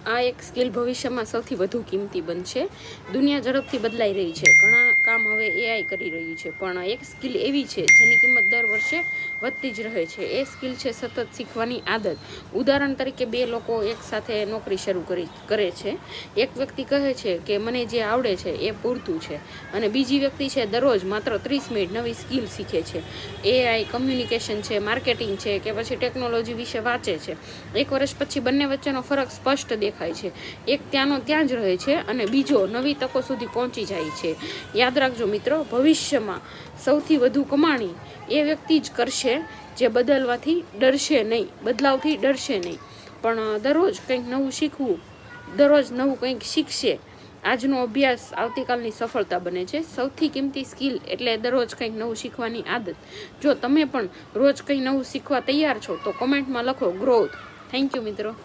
આ એક સ્કિલ ભવિષ્યમાં સૌથી વધુ કિંમતી બનશે. દુનિયા ઝડપથી બદલાઈ રહી છે, ઘણા કામ હવે એઆઈ કરી રહ્યું છે, પણ એક સ્કિલ એવી છે જેની કિંમત દર વર્ષે વધતી જ રહે છે. એ સ્કિલ છે સતત શીખવાની આદત. ઉદાહરણ તરીકે 2 લોકો એક સાથે નોકરી શરૂ કરે છે. એક વ્યક્તિ કહે છે કે મને જે આવડે છે એ પૂરતું છે, અને બીજી વ્યક્તિ છે દરરોજ માત્ર 30 મિનિટ નવી સ્કિલ શીખે છે. એઆઈ, કમ્યુનિકેશન છે, માર્કેટિંગ છે કે પછી ટેકનોલોજી વિશે વાંચે છે. 1 વર્ષ પછી બંને વચ્ચેનો ફરક સ્પષ્ટ દેખાય છે. એક ત્યાંનો ત્યાં જ રહે છે અને બીજો નવી તકો સુધી પહોંચી જાય છે. યાદ રાખજો મિત્રો, ભવિષ્યમાં સૌથી વધુ કમાણી એ વ્યક્તિ જ કરશે જે બદલાવથી ડરશે નહીં, પણ દરરોજ કંઈક નવું શીખવું, દરરોજ નવું કંઈક શીખશે. આજનો અભ્યાસ આવતીકાલની સફળતા બને છે. સૌથી કિંમતી સ્કિલ એટલે દરરોજ કંઈક નવું શીખવાની આદત. જો તમે પણ રોજ કંઈક નવું શીખવા તૈયાર છો તો કોમેન્ટમાં લખો ગ્રોથ. થેન્ક યુ મિત્રો.